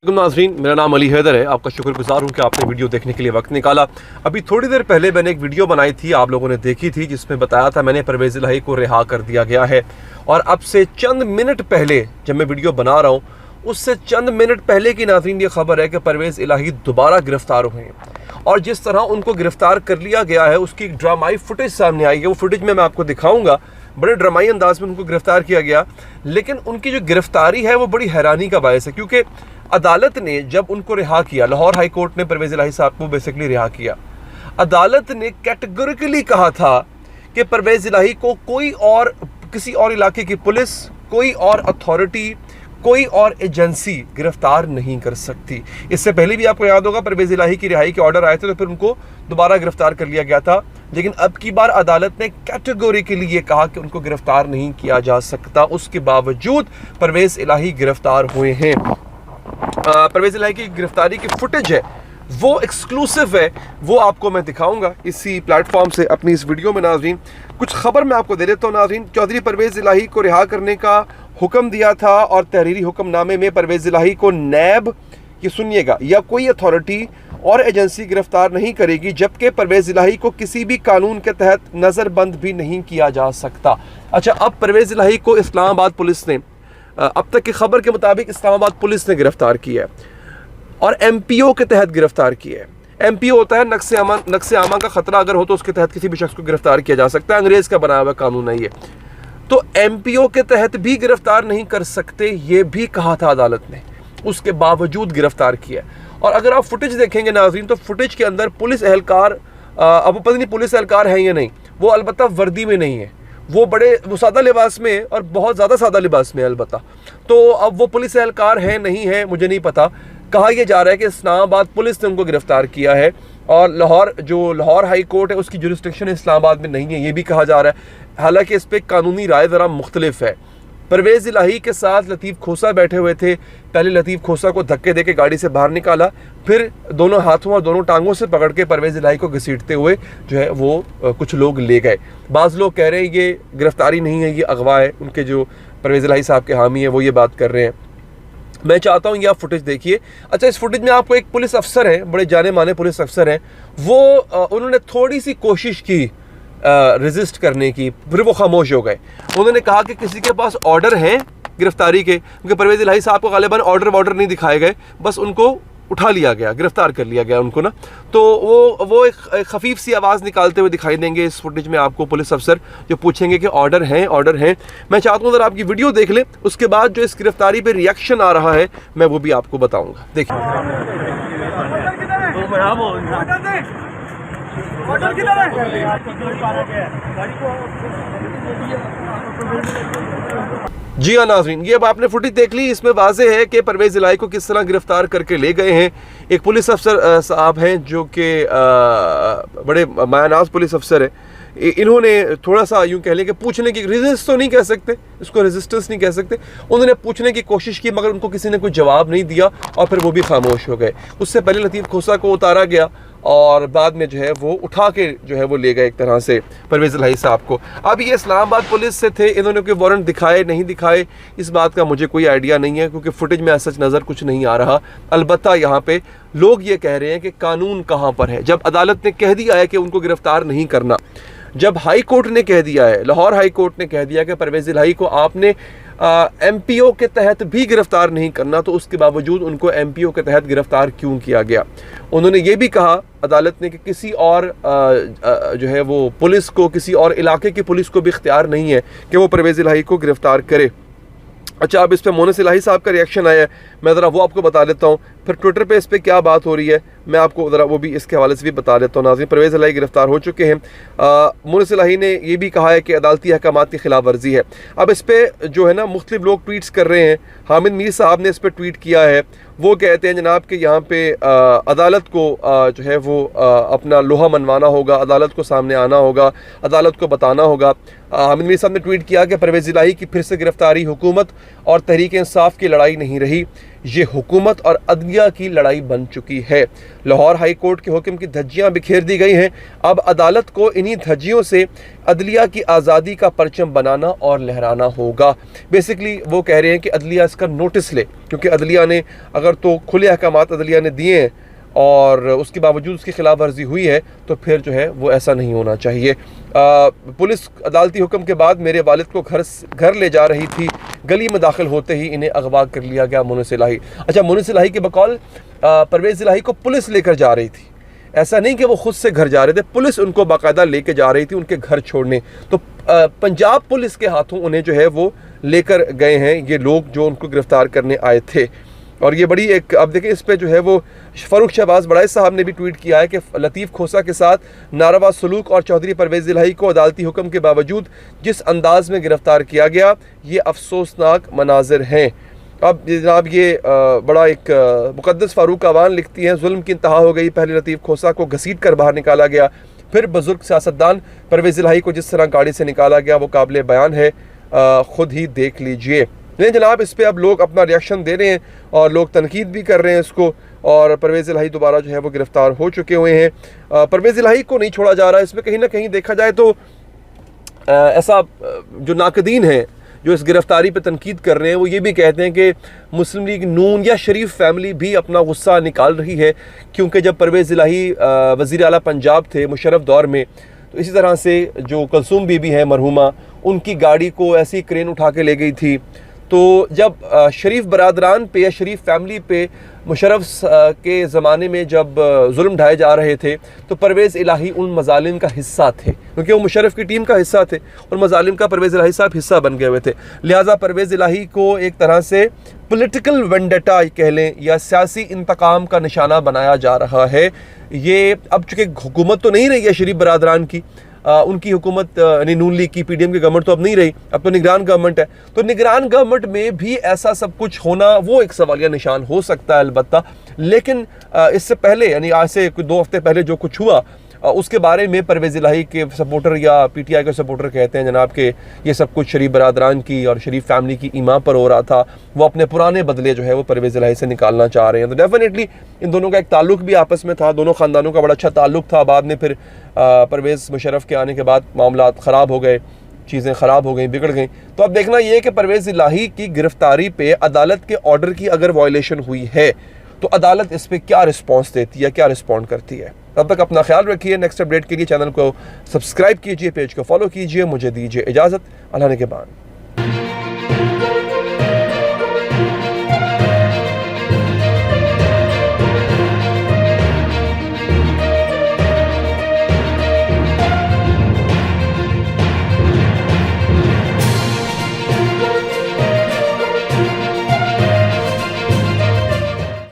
नाज़रीन, मेरा नाम अली हैदर है। आपका शुक्रगुजार हूँ कि आपने वीडियो देखने के लिए वक्त निकाला। अभी थोड़ी देर पहले मैंने एक वीडियो बनाई थी, आप लोगों ने देखी थी, जिसमें बताया था मैंने परवेज़ इलाही को रिहा कर दिया गया है। और अब से चंद मिनट पहले जब मैं वीडियो बना रहा हूँ, उससे चंद मिनट पहले की नाज़रीन ये खबर है कि परवेज़ इलाही दोबारा गिरफ़्तार हुए हैं। और जिस तरह उनको गिरफ़्तार कर लिया गया है, उसकी एक ड्रामाई फुटेज सामने आई है। वो फुटेज में मैं आपको दिखाऊँगा। बड़े ड्रामाई अंदाज में उनको गिरफ़्तार किया गया, लेकिन उनकी जो गिरफ़्तारी है वो बड़ी हैरानी का बायस है, क्योंकि अदालत ने जब उनको रिहा किया, लाहौर हाई कोर्ट ने परवेज़ इलाही साहब को बेसिकली रिहा किया। अदालत ने कैटेगोरिकली कहा था कि परवेज़ इलाही को कोई और, किसी और इलाके की पुलिस, कोई और अथॉरिटी, कोई और एजेंसी गिरफ्तार नहीं कर सकती। इससे पहले भी आपको याद होगा परवेज़ इलाही की रिहाई के ऑर्डर आए थे, तो फिर उनको दोबारा गिरफ्तार कर लिया गया था। लेकिन अब की बार अदालत ने कैटेगोरिकली ये कहा कि उनको गिरफ्तार नहीं किया जा सकता। उसके बावजूद परवेज़ इलाही गिरफ्तार हुए हैं। परवेज़ इलाही की गिरफ्तारी की फुटेज है, वो एक्सक्लूसिव है, वो आपको मैं दिखाऊंगा इसी प्लेटफॉर्म से अपनी इस वीडियो में। नाज़रीन, कुछ खबर मैं आपको दे देता हूँ। नाज़रीन, चौधरी परवेज़ इलाही को रिहा करने का हुक्म दिया था और तहरीरी हुक्मनामे में परवेज़ इलाही को नैब, ये सुनिएगा, या कोई अथॉरिटी और एजेंसी गिरफ्तार नहीं करेगी, जबकि परवेज़ इलाही को किसी भी कानून के तहत नज़रबंद भी नहीं किया जा सकता। अच्छा, अब परवेज़ इलाही को इस्लामाबाद पुलिस ने, अब तक की खबर के मुताबिक इस्लामाबाद पुलिस ने गिरफ्तार किया है और MPO के तहत गिरफ्तार किया है। MPO होता है नक्से आमा का खतरा अगर हो तो उसके तहत किसी भी शख्स को गिरफ्तार किया जा सकता है। अंग्रेज़ का बनाया हुआ कानून है ये। तो MPO के तहत भी गिरफ्तार नहीं कर सकते, ये भी कहा था अदालत ने, उसके बावजूद गिरफ्तार किया। और अगर आप फुटेज देखेंगे नाज़रीन, तो फुटेज के अंदर पुलिस एहलकार, अब पता नहीं पुलिस एहलकार हैं या नहीं, वो अलबत्ता वर्दी में नहीं है, वो सादा लिबास में, और बहुत ज़्यादा सादा लिबास में अलबत्ता। तो अब वो पुलिस एहलकार हैं नहीं है मुझे नहीं पता। कहा यह जा रहा है कि इस्लामाबाद पुलिस ने उनको गिरफ्तार किया है और लाहौर हाई कोर्ट है उसकी जुरिस्डिक्शन इस्लामाबाद में नहीं है, ये भी कहा जा रहा है। हालांकि इस पर कानूनी राय ज़रा मुख्तलिफ है। परवेज़ इलाही के साथ लतीफ़ खोसा बैठे हुए थे। पहले लतीफ़ खोसा को धक्के देके गाड़ी से बाहर निकाला, फिर दोनों हाथों और दोनों टांगों से पकड़ के परवेज़ इलाही को घसीटते हुए जो है वो कुछ लोग ले गए। बाज़ लोग कह रहे हैं ये गिरफ्तारी नहीं है, ये अगवा है। उनके जो परवेज़ इलाही साहब के हामी हैं वो ये बात कर रहे हैं। मैं चाहता हूँ ये आप फुटेज देखिए। अच्छा, इस फुटेज में आपको एक पुलिस अफसर हैं, बड़े जाने माने पुलिस अफसर हैं, वो उन्होंने थोड़ी सी कोशिश की रेजिस्ट करने की, फिर वो खामोश हो गए। उन्होंने कहा कि किसी के पास ऑर्डर हैं गिरफ्तारी के, क्योंकि परवेज़ इलाही साहब को गालिबन ऑर्डर नहीं दिखाए गए, बस उनको उठा लिया गया, गिरफ्तार कर लिया गया उनको ना। तो वो एक खफीफ सी आवाज़ निकालते हुए दिखाई देंगे इस फुटेज में आपको, पुलिस अफसर जो पूछेंगे कि ऑर्डर हैं। मैं चाहता हूँ अगर आपकी वीडियो देख लें, उसके बाद जो इस गिरफ्तारी पे रिएक्शन आ रहा है मैं वो भी आपको बताऊँगा। देखिए। जी हाँ नाज़रीन, ये अब आपने फुटेज देख ली। इसमें वाज़ेह है कि परवेज़ इलाही को किस तरह गिरफ्तार करके ले गए हैं। एक पुलिस अफसर साहब हैं जो कि बड़े मायानाज पुलिस अफसर हैं। इन्होंने थोड़ा सा यूँ कह लें कि पूछने की, रेजिस्ट तो नहीं कह सकते इसको, रेजिस्टेंस नहीं कह सकते, उन्होंने पूछने की कोशिश की मगर उनको किसी ने कोई जवाब नहीं दिया और फिर वो भी खामोश हो गए। उससे पहले लतीफ़ खोसा को उतारा गया और बाद में जो है वो उठा के जो है वो ले गए एक तरह से परवेज़ इलाही साहब को। अब ये इस्लामाबाद पुलिस से थे, इन्होंने कोई वारंट दिखाए नहीं दिखाए इस बात का मुझे कोई आइडिया नहीं है, क्योंकि फुटेज में सच नज़र कुछ नहीं आ रहा। अलबत्ता यहाँ पे लोग ये कह रहे हैं कि कानून कहाँ पर है। जब अदालत ने कह दिया है कि उनको गिरफ्तार नहीं करना, जब हाई कोर्ट ने कह दिया है, लाहौर हाई कोर्ट ने कह दिया कि परवेज़ इलाही को आपने MPO के तहत भी गिरफ्तार नहीं करना, तो उसके बावजूद उनको MPO के तहत गिरफ्तार क्यों किया गया। उन्होंने ये भी कहा अदालत ने कि किसी और जो है वो पुलिस को, किसी और इलाके की पुलिस को भी इख्तियार नहीं है कि वो परवेज़ इलाही को गिरफ्तार करे। अच्छा, अब इस पर मोनिस इलाही साहब का रिएक्शन आया है, मैं ज़रा वो आपको बता देता हूँ। फिर ट्विटर पे इस पर क्या बात हो रही है मैं आपको ज़रा वो भी इसके हवाले से भी बता देता हूँ। नाज़रीन, परवेज़ इलाही गिरफ्तार हो चुके हैं। मोनिस इलाही ने ये भी कहा है कि अदालती अहकामात की खिलाफ वर्जी है। अब इस पर जो है ना मुख्तलिफ लोग ट्वीट्स कर रहे हैं। हामिद मीर साहब ने इस पर ट्वीट किया है, वो कहते हैं जनाब कि यहाँ पे अदालत को जो है वो अपना लोहा मनवाना होगा, अदालत को सामने आना होगा, अदालत को बताना होगा। हामिद मीर साहब ने ट्वीट किया कि परवेज़ इलाही की फिर से गिरफ्तारी हुकूमत और तहरीक इंसाफ की लड़ाई नहीं रही, ये हुकूमत और अदलिया की लड़ाई बन चुकी है। लाहौर हाई कोर्ट के हुक्म की धज्जियां बिखेर दी गई हैं। अब अदालत को इन्हीं धज्जियों से अदलिया की आज़ादी का परचम बनाना और लहराना होगा। बेसिकली वो कह रहे हैं कि अदलिया इसका नोटिस ले, क्योंकि अदलिया ने अगर तो खुले अहकामात अदलिया ने दिए हैं और उसके बावजूद उसकी खिलाफ वर्जी हुई है तो फिर जो है वो ऐसा नहीं होना चाहिए। पुलिस अदालती हुक्म के बाद मेरे वालिद को घर ले जा रही थी। गली में दाखिल होते ही इन्हें अगवा कर लिया गया। मुनिस इलाही, अच्छा, मुनिस इलाही के बकौल परवेज़ इलाही को पुलिस लेकर जा रही थी। ऐसा नहीं कि वो खुद से घर जा रहे थे, पुलिस उनको बाकायदा लेके जा रही थी उनके घर छोड़ने। तो पंजाब पुलिस के हाथों उन्हें जो है वो लेकर गए हैं ये लोग जो उनको गिरफ्तार करने आए थे। और ये बड़ी एक, अब देखिए इस पे जो है वो फ़ारूक शहबाज बड़ाई साहब ने भी ट्वीट किया है कि लतीफ़ खोसा के साथ नारवा सलूक और चौधरी परवेज़ इलाही को अदालती हुक्म के बावजूद जिस अंदाज में गिरफ़्तार किया गया ये अफसोसनाक मनाजिर हैं। अब जनाब ये बड़ा एक मुक़द्दस फ़ारूक आवान लिखती हैं, जुल्म की इंतहा हो गई। पहले लतीफ़ खोसा को घसीट कर बाहर निकाला गया, फिर बुज़ुर्ग सियासतदान परवेज़ इलाही को जिस तरह गाड़ी से निकाला गया वो काबिल बयान है, ख़ुद ही देख लीजिए। नहीं जनाब, इस पे अब लोग अपना रिएक्शन दे रहे हैं और लोग तनकीद भी कर रहे हैं इसको। और परवेज़ इलाही दोबारा जो है वो गिरफ़्तार हो चुके हुए हैं। परवेज़ इलाही को नहीं छोड़ा जा रहा है। इसमें कहीं ना कहीं देखा जाए तो ऐसा जो नाकदीन हैं जो इस गिरफ़्तारी पे तनकीद कर रहे हैं वो ये भी कहते हैं कि मुस्लिम लीग नून या शरीफ फैमिली भी अपना गुस्सा निकाल रही है, क्योंकि जब परवेज़ इलाही वज़ीर आला पंजाब थे मुशर्रफ दौर में, तो इसी तरह से जो कुलसूम बीबी है मरहुमा, उनकी गाड़ी को ऐसी क्रेन उठा के ले गई थी। तो जब शरीफ बरादरान पे या शरीफ फैमिली पे मुशर्रफ के ज़माने में जब जुल्म ढाए जा रहे थे तो परवेज़ इलाही उन मज़ालिम का हिस्सा थे, क्योंकि वो मुशर्रफ की टीम का हिस्सा थे और मज़ालिम का परवेज़ इलाही साहब हिस्सा बन गए हुए थे। लिहाजा परवेज़ इलाही को एक तरह से पॉलिटिकल वेंडेटा कह लें या सियासी इंतकाम का निशाना बनाया जा रहा है। ये अब चूँकि हुकूमत तो नहीं रही है शरीफ बरादरान की, उनकी हुकूमत यानी नून लीग की पीडीएम की गवर्नमेंट तो अब नहीं रही, अब तो निगरान गवर्नमेंट है। तो निगरान गवर्नमेंट में भी ऐसा सब कुछ होना वो एक सवालिया निशान हो सकता है अलबत्ता। लेकिन इससे पहले यानी आज से 2 हफ्ते पहले जो कुछ हुआ उसके बारे में परवेज़ इलाही के सपोर्टर या पीटीआई के सपोर्टर कहते हैं जनाब कि ये सब कुछ शरीफ बरादरान की और शरीफ फैमिली की ईमा पर हो रहा था। वो अपने पुराने बदले जो है वो परवेज़ इलाही से निकालना चाह रहे हैं। तो डेफिनेटली इन दोनों का एक ताल्लुक भी आपस में था, दोनों ख़ानदानों का बड़ा अच्छा ताल्लुक था। बाद में फिर परवेज़ मुशर्रफ के आने के बाद मामला ख़राब हो गए, चीज़ें ख़राब हो गई, बिगड़ गई। तो अब देखना ये है कि परवेज़ इलाही की गिरफ़्तारी पे अदालत के ऑर्डर की अगर वायलेशन हुई है तो अदालत इस पर क्या रिस्पॉन्स देती है, क्या रिस्पॉन्ड करती है। तब तक अपना ख्याल रखिए। नेक्स्ट अपडेट के लिए चैनल को सब्सक्राइब कीजिए, पेज को फॉलो कीजिए। मुझे दीजिए इजाज़त। अल्लाह ने के बाद।